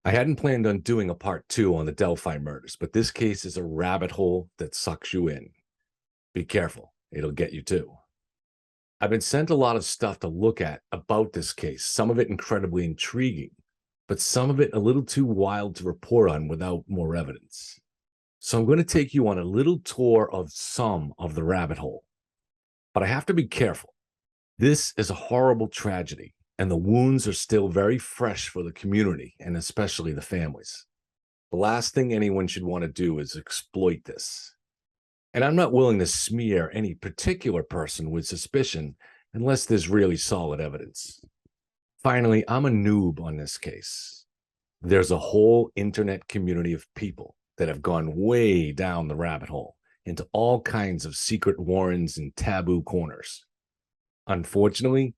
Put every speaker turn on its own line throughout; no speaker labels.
I hadn't planned on doing a part two on the Delphi murders, but this case is a rabbit hole that sucks you in. Be careful, it'll get you too. I've been sent a lot of stuff to look at about this case, some of it incredibly intriguing, but some of it a little too wild to report on without more evidence. So I'm going to take you on a little tour of some of the rabbit hole. But I have to be careful. This is a horrible tragedy, and the wounds are still very fresh for the community and especially the families. The last thing anyone should want to do is exploit this. And I'm not willing to smear any particular person with suspicion unless there's really solid evidence. Finally, I'm a noob on this case. There's a whole internet community of people that have gone way down the rabbit hole into all kinds of secret warrens and taboo corners. Unfortunately,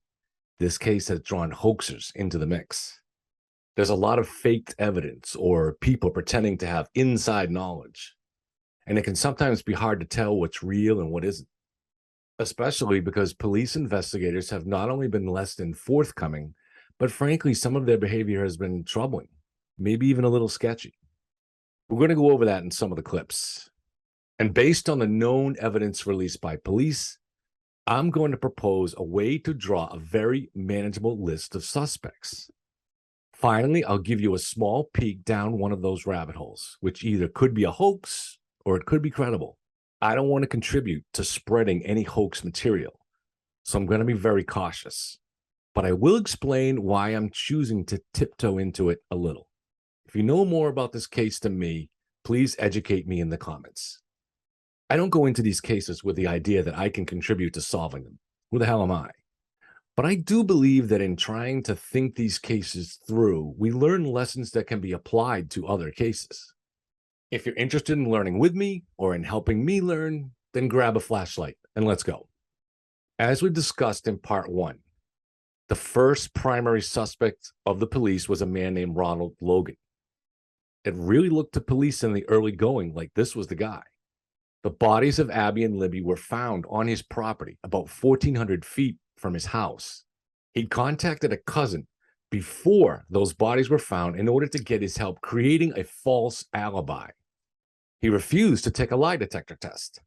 this case has drawn hoaxers into the mix. There's a lot of faked evidence or people pretending to have inside knowledge, and it can sometimes be hard to tell what's real and what isn't, especially because police investigators have not only been less than forthcoming, but frankly, some of their behavior has been troubling, maybe even a little sketchy. We're going to go over that in some of the clips. And based on the known evidence released by police, I'm going to propose a way to draw a very manageable list of suspects. Finally, I'll give you a small peek down one of those rabbit holes, which either could be a hoax or it could be credible. I don't want to contribute to spreading any hoax material, so I'm going to be very cautious. But I will explain why I'm choosing to tiptoe into it a little. If you know more about this case than me, please educate me in the comments. I don't go into these cases with the idea that I can contribute to solving them. Who the hell am I? But I do believe that in trying to think these cases through, we learn lessons that can be applied to other cases. If you're interested in learning with me or in helping me learn, then grab a flashlight and let's go. As we discussed in part one, the first primary suspect of the police was a man named Ronald Logan. It really looked to police in the early going like this was the guy. The bodies of Abby and Libby were found on his property about 1,400 feet from his house. He'd contacted a cousin before those bodies were found in order to get his help creating a false alibi. He refused to take a lie detector test.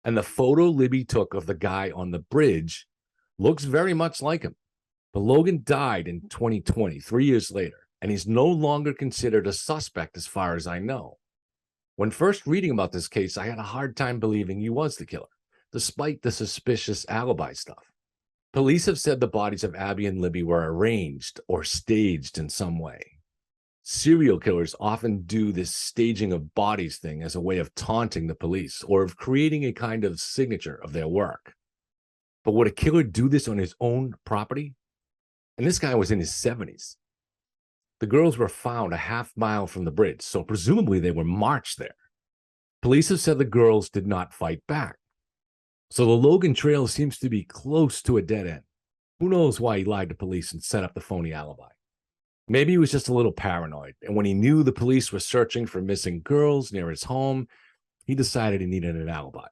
And the photo Libby took of the guy on the bridge looks very much like him. But Logan died in 2020, 3 years later, and he's no longer considered a suspect as far as I know. When first reading about this case, I had a hard time believing he was the killer, despite the suspicious alibi stuff. Police have said the bodies of Abby and Libby were arranged or staged in some way. Serial killers often do this staging of bodies thing as a way of taunting the police or of creating a kind of signature of their work. But would a killer do this on his own property? And this guy was in his 70s. The girls were found a half-mile from the bridge, so presumably they were marched there. Police have said the girls did not fight back. So the Logan trail seems to be close to a dead end. Who knows why he lied to police and set up the phony alibi? Maybe he was just a little paranoid, and when he knew the police were searching for missing girls near his home, he decided he needed an alibi.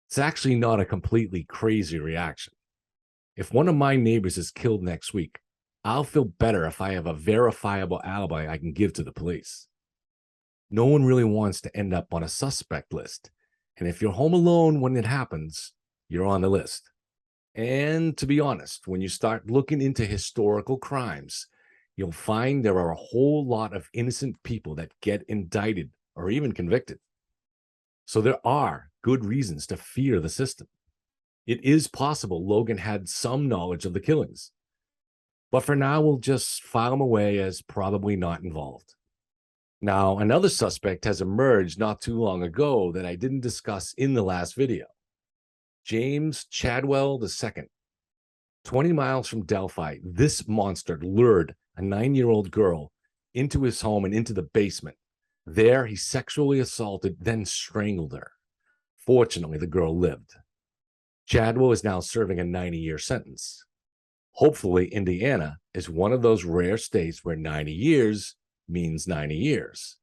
It's actually not a completely crazy reaction. If one of my neighbors is killed next week, I'll feel better if I have a verifiable alibi I can give to the police. No one really wants to end up on a suspect list. And if you're home alone when it happens, you're on the list. And to be honest, when you start looking into historical crimes, you'll find there are a whole lot of innocent people that get indicted or even convicted. So there are good reasons to fear the system. It is possible Logan had some knowledge of the killings. But for now, we'll just file him away as probably not involved. Now, another suspect has emerged not too long ago that I didn't discuss in the last video. James Chadwell II. 20 miles from Delphi, this monster lured a 9-year-old girl into his home and into the basement. There, he sexually assaulted, then strangled her. Fortunately, the girl lived. Chadwell is now serving a 90-year sentence. Hopefully, Indiana is one of those rare states where 90 years means 90 years.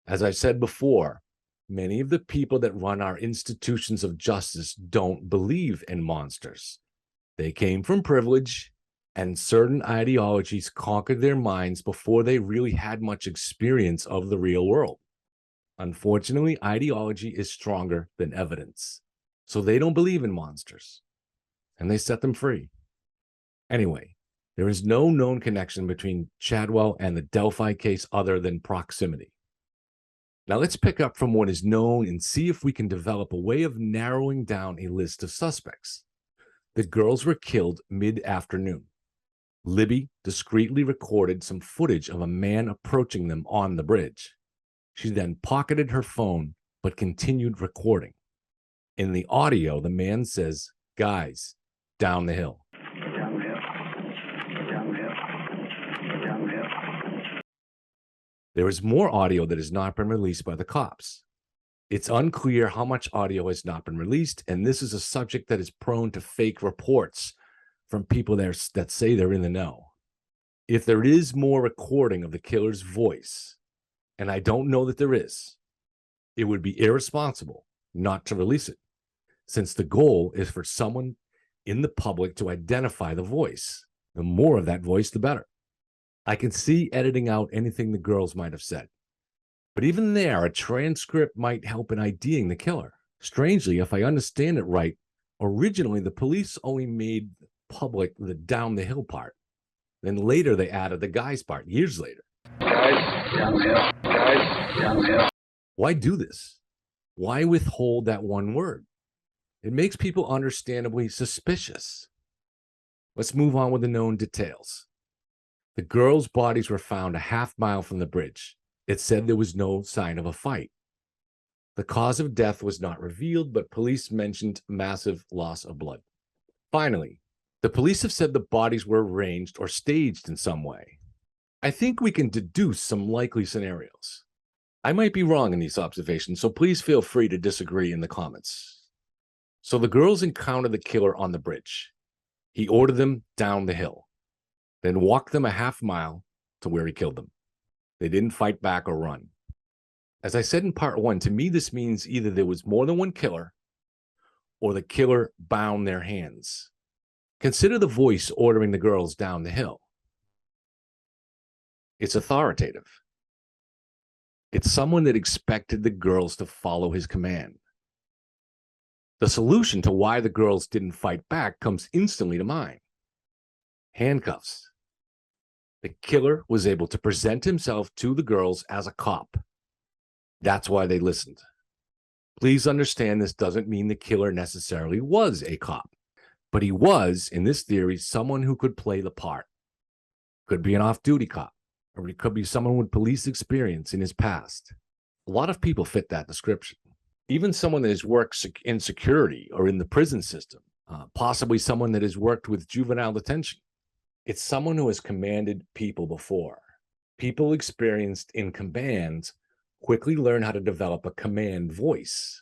As I've said before, many of the people that run our institutions of justice don't believe in monsters. They came from privilege, And certain ideologies conquered their minds before they really had much experience of the real world. Unfortunately, ideology is stronger than evidence. So they don't believe in monsters, and they set them free. Anyway, there is no known connection between Chadwell and the Delphi case other than proximity. Now let's pick up from what is known and see if we can develop a way of narrowing down a list of suspects. The girls were killed mid-afternoon. Libby discreetly recorded some footage of a man approaching them on the bridge. She then pocketed her phone, but continued recording. In the audio, the man says, "Guys, down the hill."
Down the hill. Down the hill. Down the hill.
There is more audio that has not been released by the cops. It's unclear how much audio has not been released, and this is a subject that is prone to fake reports from people that say they're in the know. If there is more recording of the killer's voice, and I don't know that there is, it would be irresponsible not to release it, since the goal is for someone in the public to identify the voice. The more of that voice, the better. I can see editing out anything the girls might have said. But even there, a transcript might help in IDing the killer. Strangely, if I understand it right, originally the police only made public the down the hill part. Then later they added the guys part, years later.
Guys, down the hill. Guys, down the hill.
Why do this? Why withhold that one word? It makes people understandably suspicious. Let's move on with the known details. The girls' bodies were found a half-mile from the bridge. It said there was no sign of a fight. The cause of death was not revealed, but police mentioned massive loss of blood. Finally, the police have said the bodies were arranged or staged in some way. I think we can deduce some likely scenarios. I might be wrong in these observations, so please feel free to disagree in the comments. So the girls encountered the killer on the bridge. He ordered them down the hill, then walked them a half-mile to where he killed them. They didn't fight back or run. As I said in part 1, to me this means either there was more than one killer or the killer bound their hands. Consider the voice ordering the girls down the hill. It's authoritative. It's someone that expected the girls to follow his command. The solution to why the girls didn't fight back comes instantly to mind. Handcuffs. The killer was able to present himself to the girls as a cop. That's why they listened. Please understand this doesn't mean the killer necessarily was a cop, but he was, in this theory, someone who could play the part. Could be an off-duty cop, or he could be someone with police experience in his past. A lot of people fit that description. Even someone that has worked in security or in the prison system, possibly someone that has worked with juvenile detention. It's someone who has commanded people before. People experienced in commands quickly learn how to develop a command voice.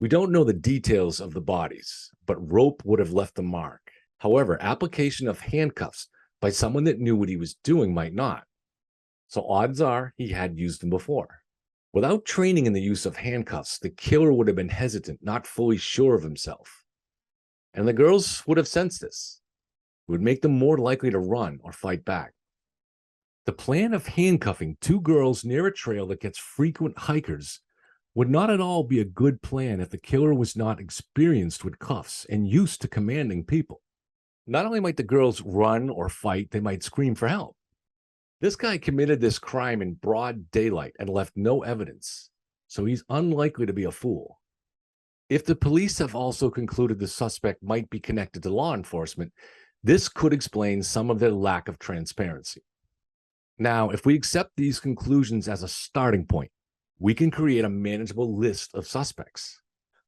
We don't know the details of the bodies, but rope would have left a mark. However, application of handcuffs by someone that knew what he was doing might not. So odds are he had used them before. Without training in the use of handcuffs, the killer would have been hesitant, not fully sure of himself. And the girls would have sensed this. It would make them more likely to run or fight back. The plan of handcuffing two girls near a trail that gets frequent hikers would not at all be a good plan if the killer was not experienced with cuffs and used to commanding people. Not only might the girls run or fight, they might scream for help. This guy committed this crime in broad daylight and left no evidence, so he's unlikely to be a fool. If the police have also concluded the suspect might be connected to law enforcement, this could explain some of their lack of transparency. Now, if we accept these conclusions as a starting point, we can create a manageable list of suspects.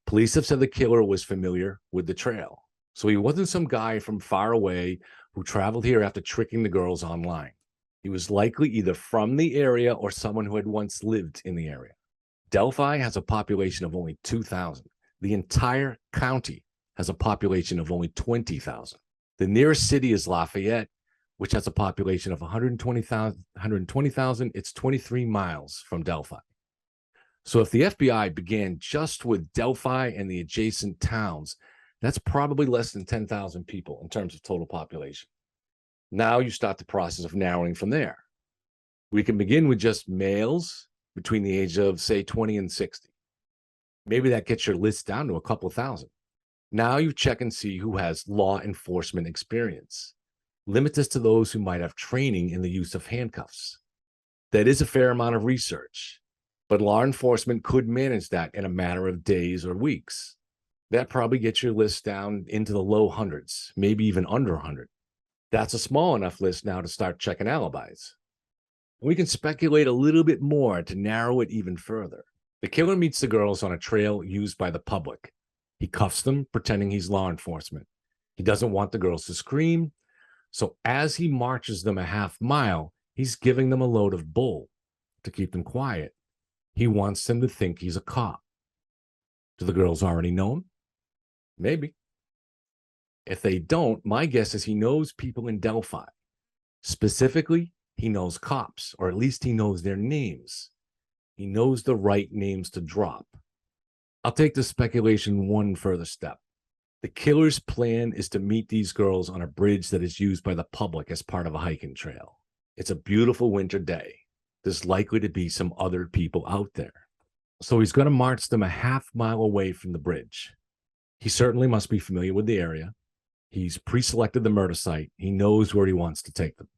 Police have said the killer was familiar with the trail, so he wasn't some guy from far away who traveled here after tricking the girls online. He was likely either from the area or someone who had once lived in the area. Delphi has a population of only 2,000. The entire county has a population of only 20,000. The nearest city is Lafayette, which has a population of 120,000. It's 23 miles from Delphi. So if the FBI began just with Delphi and the adjacent towns, that's probably less than 10,000 people in terms of total population. Now you start the process of narrowing from there. We can begin with just males between the age of, say, 20 and 60. Maybe that gets your list down to a couple thousand. Now you check and see who has law enforcement experience. Limit this to those who might have training in the use of handcuffs. That is a fair amount of research, but law enforcement could manage that in a matter of days or weeks. That probably gets your list down into the low hundreds, maybe even under 100. That's a small enough list now to start checking alibis. We can speculate a little bit more to narrow it even further. The killer meets the girls on a trail used by the public. He cuffs them, pretending he's law enforcement. He doesn't want the girls to scream, so as he marches them a half mile, he's giving them a load of bull to keep them quiet. He wants them to think he's a cop. Do the girls already know him? Maybe. If they don't, my guess is he knows people in Delphi. Specifically, he knows cops, or at least he knows their names. He knows the right names to drop. I'll take the speculation one further step. The killer's plan is to meet these girls on a bridge that is used by the public as part of a hiking trail. It's a beautiful winter day. There's likely to be some other people out there. So he's going to march them a half mile away from the bridge. He certainly must be familiar with the area. He's pre-selected the murder site. He knows where he wants to take them.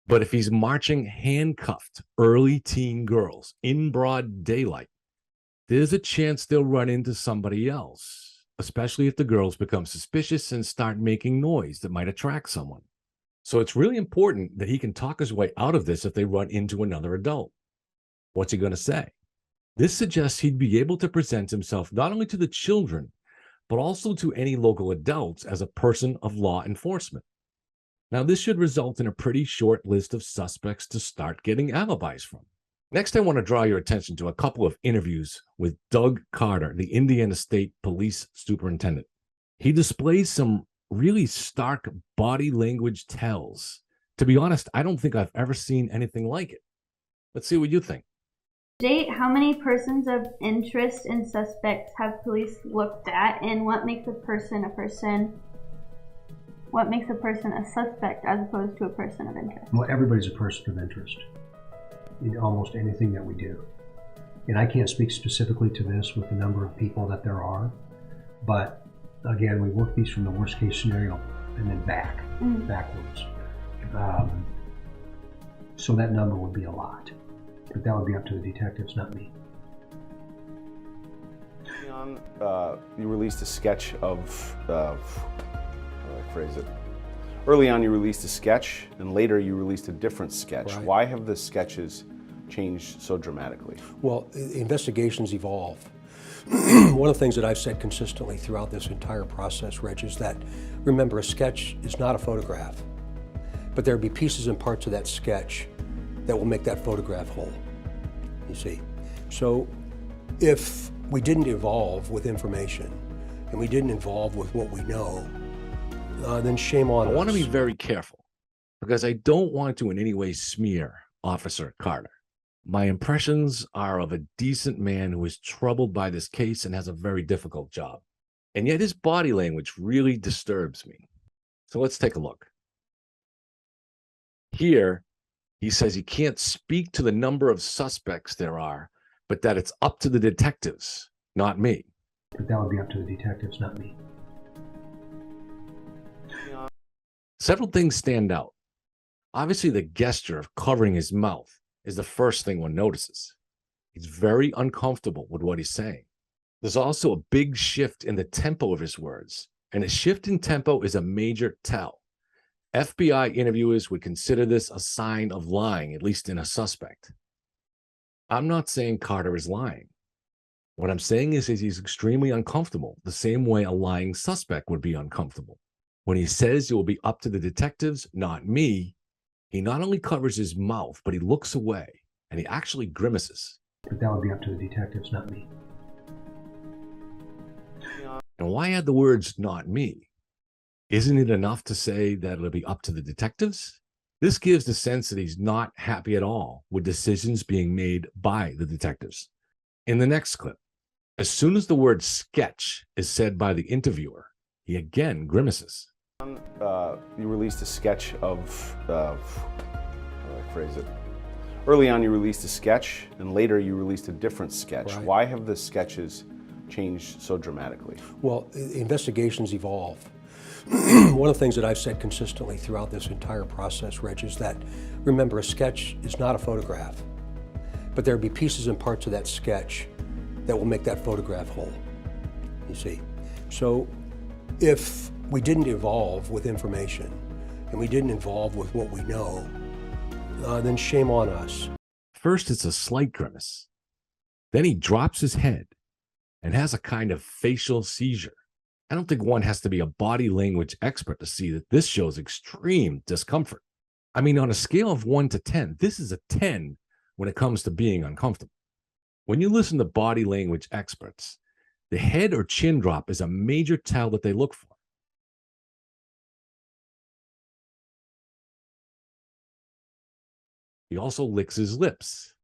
But if he's marching handcuffed early teen girls in broad daylight, there's a chance they'll run into somebody else, especially if the girls become suspicious and start making noise that might attract someone. So it's really important that he can talk his way out of this if they run into another adult. What's he going to say? This suggests he'd be able to present himself not only to the children, but also to any local adults as a person of law enforcement. Now, this should result in a pretty short list of suspects to start getting alibis from. Next, I want to draw your attention to a couple of interviews with Doug Carter, the Indiana State Police Superintendent. He displays some really stark body language tells. To be honest, I don't think I've ever seen anything like it. Let's see what you think.
Date, how many persons of interest and suspects have police looked at, and what makes a person a person? What makes a person a suspect as opposed to a person of interest?
Well, everybody's a person of interest in almost anything that we do. And I can't speak specifically to this with the number of people that there are, but again, we work these from the worst case scenario and then backwards. So that number would be a lot, but that would be up to the detectives, not me.
You released a sketch of phrase it. Early on, you released a sketch, and later you released a different sketch.
Right.
Why have the sketches changed so dramatically?
Well, investigations evolve. One of the things that I've said consistently throughout this entire process, Reg, is that, remember, a sketch is not a photograph, but there'll be pieces and parts of that sketch that will make that photograph whole, you see. So if we didn't evolve with information, and we didn't evolve with what we know, then shame on us.
I want to be very careful because I don't want to in any way smear Officer Carter. My impressions are of a decent man who is troubled by this case and has a very difficult job. And yet his body language really disturbs me. So let's take a look. Here, he says he can't speak to the number of suspects there are, but that it's up to the detectives, not me.
But that would be up to the detectives, not me.
Several things stand out. Obviously, the gesture of covering his mouth is the first thing one notices. He's very uncomfortable with what he's saying. There's also a big shift in the tempo of his words, and a shift in tempo is a major tell. FBI interviewers would consider this a sign of lying, at least in a suspect. I'm not saying Carter is lying. What I'm saying is he's extremely uncomfortable, the same way a lying suspect would be uncomfortable. When he says it will be up to the detectives, not me, he not only covers his mouth, but he looks away, and he actually grimaces.
But that would be up to the detectives, not me.
And why add the words, not me? Isn't it enough to say that it'll be up to the detectives? This gives the sense that he's not happy at all with decisions being made by the detectives. In the next clip, as soon as the word sketch is said by the interviewer, he again grimaces.
You released a sketch of, how do I phrase it? Early on you released a sketch, and later you released a different sketch.
Right.
Why have the sketches changed so dramatically?
Well, investigations evolve. One of the things that I've said consistently throughout this entire process, Reg, is that, remember, a sketch is not a photograph, but there'll be pieces and parts of that sketch that will make that photograph whole, you see. So if we didn't evolve with information, and we didn't evolve with what we know, then shame on us.
First, it's a slight grimace. Then he drops his head and has a kind of facial seizure. I don't think one has to be a body language expert to see that this shows extreme discomfort. I mean, on a scale of 1 to 10, this is a 10 when it comes to being uncomfortable. When you listen to body language experts, the head or chin drop is a major tell that they look for. He also licks his lips.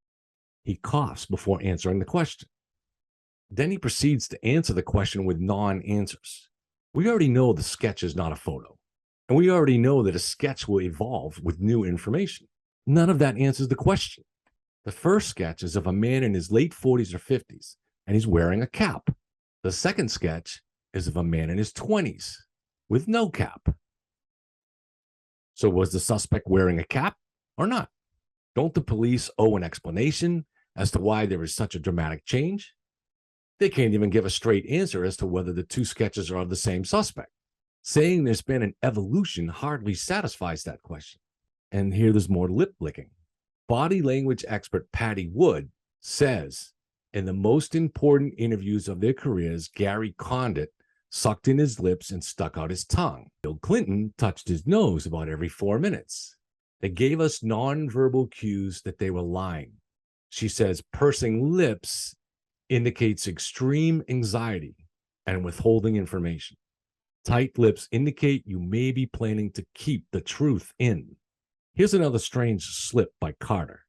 He coughs before answering the question. Then he proceeds to answer the question with non-answers. We already know the sketch is not a photo, and we already know that a sketch will evolve with new information. None of that answers the question. The first sketch is of a man in his late 40s or 50s, and he's wearing a cap. The second sketch is of a man in his 20s with no cap. So was the suspect wearing a cap or not? Don't the police owe an explanation as to why there is such a dramatic change? They can't even give a straight answer as to whether the two sketches are of the same suspect. Saying there's been an evolution hardly satisfies that question. And here there's more lip licking. Body language expert Patty Wood says, in the most important interviews of their careers, Gary Condit sucked in his lips and stuck out his tongue. Bill Clinton touched his nose about every 4 minutes. They gave us nonverbal cues that they were lying. She says pursing lips indicates extreme anxiety and withholding information. Tight lips indicate you may be planning to keep the truth in. Here's another strange slip by Carter.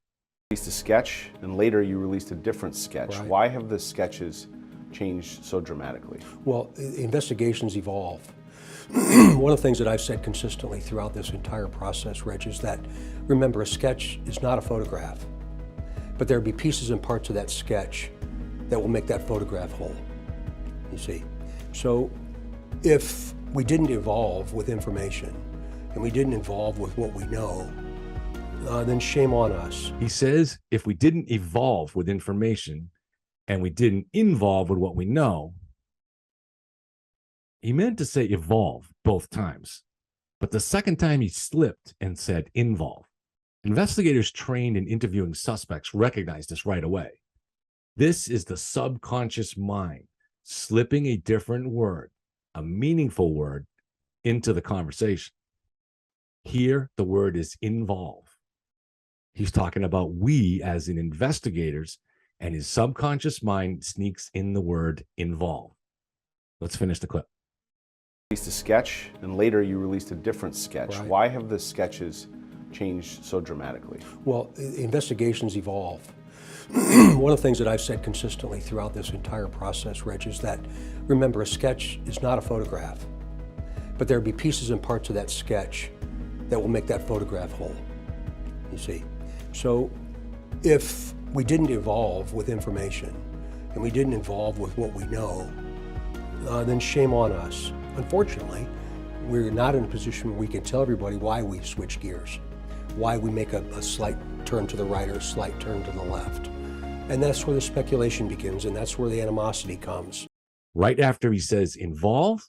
You released a sketch, and later you released a different sketch.
Right.
Why have the sketches changed so dramatically?
Well, investigations evolve. One of the things that I've said consistently throughout this entire process, Reg, is that, remember, a sketch is not a photograph, but there'll be pieces and parts of that sketch that will make that photograph whole, you see. So if we didn't evolve with information, and we didn't evolve with what we know, then shame on us.
He says if we didn't evolve with information and we didn't involve with what we know, he meant to say evolve both times, but the second time he slipped and said involve. Investigators trained in interviewing suspects recognized this right away. This is the subconscious mind slipping a different word, a meaningful word, into the conversation. Here, the word is involve. He's talking about we as in investigators, and his subconscious mind sneaks in the word involve. Let's finish the clip.
You released a sketch, and later you released a different sketch.
Right.
Why have the sketches changed so dramatically?
Well, investigations evolve. One of the things that I've said consistently throughout this entire process, Reg, is that, remember, a sketch is not a photograph, but there'll be pieces and parts of that sketch that will make that photograph whole, you see. So if we didn't evolve with information, and we didn't evolve with what we know, then shame on us. Unfortunately, we're not in a position where we can tell everybody why we switch gears, why we make a slight turn to the right or a slight turn to the left. And that's where the speculation begins, and that's where the animosity comes.
Right after he says involve,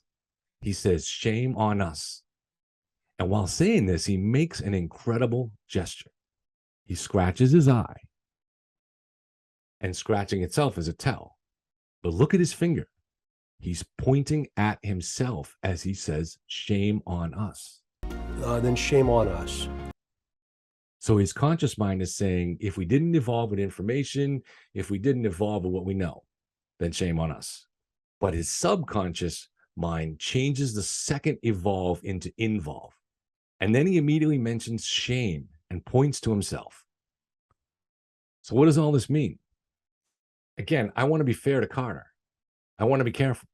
he says shame on us. And while saying this, he makes an incredible gesture. He scratches his eye. And scratching itself is a tell. But look at his finger. He's pointing at himself as he says, shame on us.
Then shame on us.
So his conscious mind is saying, if we didn't evolve with information, if we didn't evolve with what we know, then shame on us. But his subconscious mind changes the second evolve into involve. And then he immediately mentions shame and points to himself. So what does all this mean? Again, I want to be fair to Carter. I want to be careful.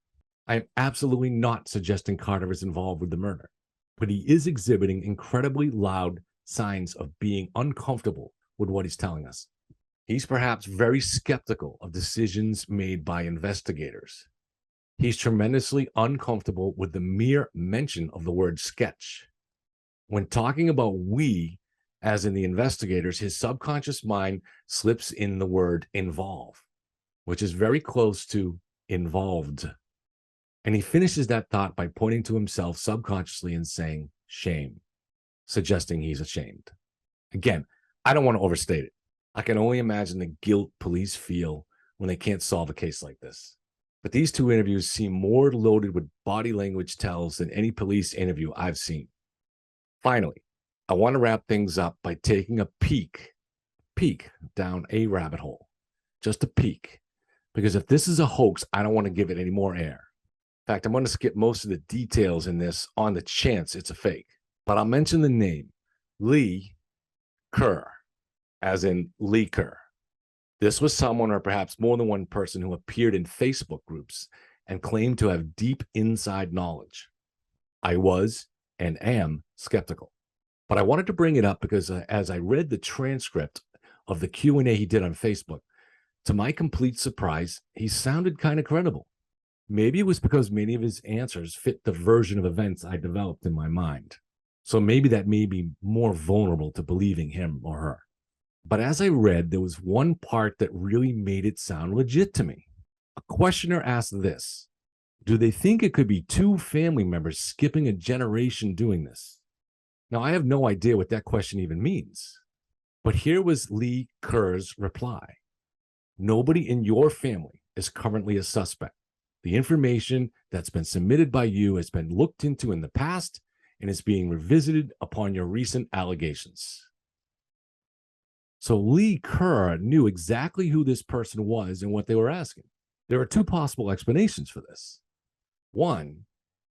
I am absolutely not suggesting Carter is involved with the murder. but he is exhibiting incredibly loud signs of being uncomfortable with what he's telling us. He's perhaps very skeptical of decisions made by investigators. He's tremendously uncomfortable with the mere mention of the word sketch. When talking about we, as in the investigators, his subconscious mind slips in the word involve, which is very close to involved. And he finishes that thought by pointing to himself subconsciously and saying shame, suggesting he's ashamed. Again, I don't want to overstate it. I can only imagine the guilt police feel when they can't solve a case like this. But these two interviews seem more loaded with body language tells than any police interview I've seen. Finally, I want to wrap things up by taking a peek down a rabbit hole. Just a peek. Because if this is a hoax, I don't want to give it any more air. In fact, I'm going to skip most of the details in this on the chance it's a fake. But I'll mention the name, Lee Kerr, as in Lee Kerr. This was someone, or perhaps more than one person, who appeared in Facebook groups and claimed to have deep inside knowledge. I was and am skeptical. But I wanted to bring it up because as I read the transcript of the Q&A he did on Facebook, to my complete surprise, he sounded kind of credible. Maybe it was because many of his answers fit the version of events I developed in my mind. So maybe that made me more vulnerable to believing him or her. But as I read, there was one part that really made it sound legit to me. A questioner asked this: do they think it could be two family members skipping a generation doing this? Now, I have no idea what that question even means. But here was Lee Kerr's reply. Nobody in your family is currently a suspect. The information that's been submitted by you has been looked into in the past and is being revisited upon your recent allegations. So Lee Kerr knew exactly who this person was and what they were asking. There are two possible explanations for this. One,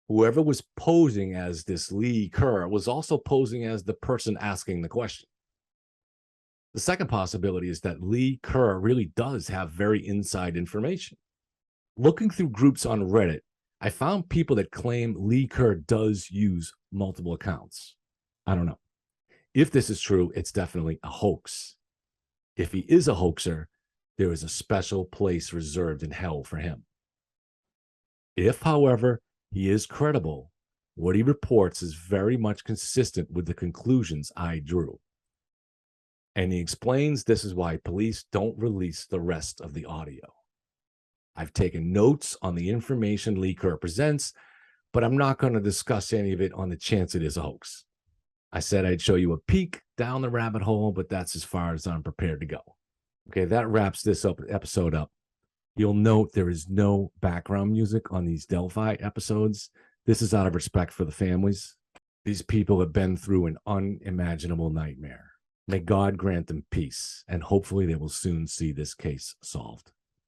whoever was posing as this Lee Kerr was also posing as the person asking the question. The second possibility is that Lee Kerr really does have very inside information. Looking through groups on Reddit, I found people that claim Lee Kerr does use multiple accounts. I don't know. If this is true, it's definitely a hoax. If he is a hoaxer, there is a special place reserved in hell for him. If, however, he is credible, what he reports is very much consistent with the conclusions I drew. And he explains this is why police don't release the rest of the audio. I've taken notes on the information Lee Kerr presents, but I'm not going to discuss any of it on the chance it is a hoax. I said I'd show you a peek down the rabbit hole, but that's as far as I'm prepared to go. Okay, that wraps this episode up. You'll note there is no background music on these Delphi episodes. This is out of respect for the families. These people have been through an unimaginable nightmare. May God grant them peace, and hopefully they will soon see this case solved.